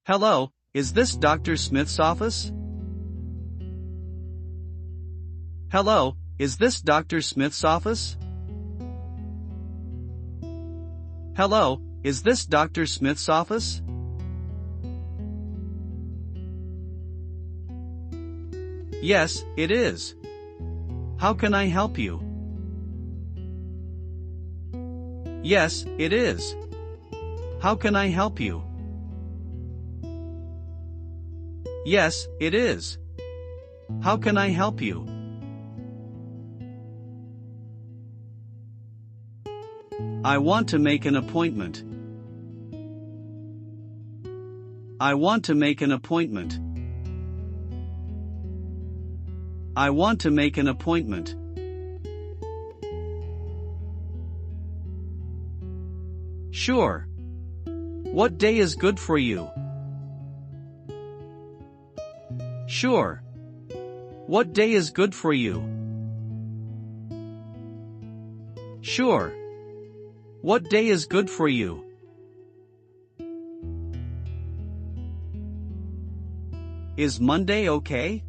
Hello, is this Dr. Smith's office? Hello, is this Dr. Smith's office? Hello, is this Dr. Smith's office? Yes, it is. How can I help you? Yes, it is. How can I help you? Yes, it is. How can I help you? I want to make an appointment. I want to make an appointment. I want to make an appointment. Sure. What day is good for you? Sure. What day is good for you? Sure. What day is good for you? Is Monday okay?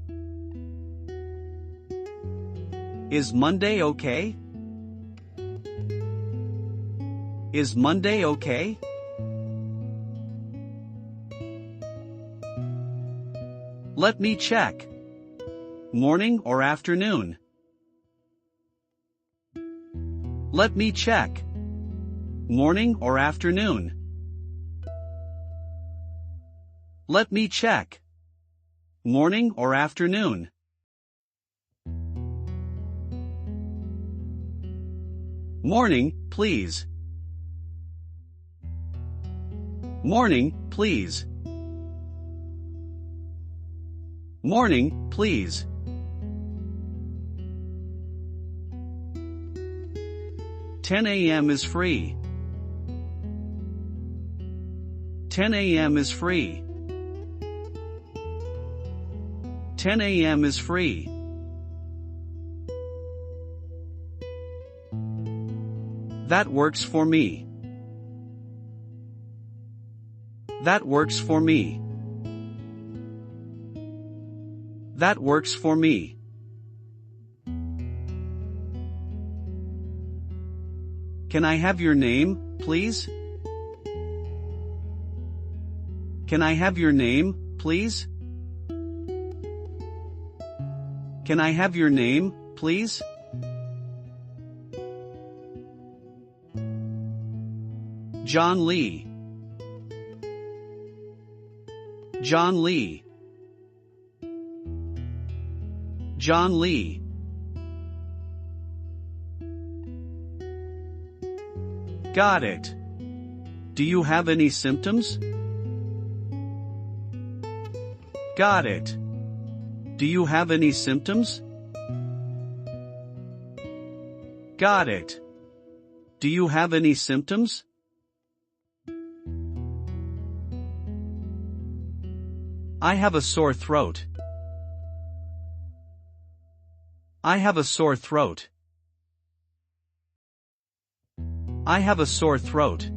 Is Monday okay? Is Monday okay? Let me check. Morning or afternoon? Let me check. Morning or afternoon? Let me check. Morning or afternoon? Morning, please. Morning, please. Morning, please. "10 a.m. is free." 10 a.m. is free. 10 a.m. is free. That works for me. That works for me. That works for me. Can I have your name, please? Can I have your name, please? Can I have your name, please? John Lee. John Lee. John Lee. Got it. Do you have any symptoms? Got it. Do you have any symptoms? Got it. Do you have any symptoms? I have a sore throat. I have a sore throat. I have a sore throat.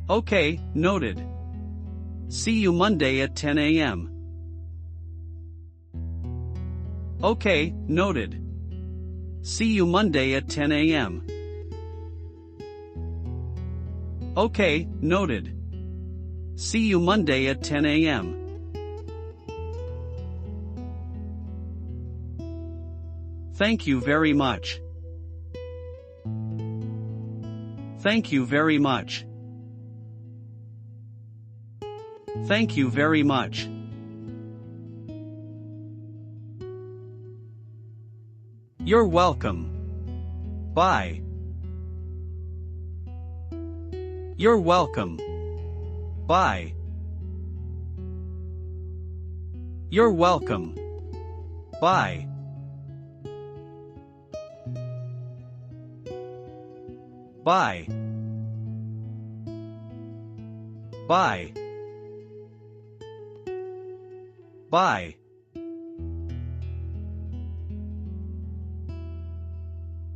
Okay, noted. See you Monday at 10 a.m. Okay, noted. See you Monday at 10 a.m. Okay, noted. See you Monday at 10 a.m. Thank you very much. Thank you very much. Thank you very much. You're welcome. Bye. You're welcome. Bye. You're welcome. Bye. Bye. Bye. Bye.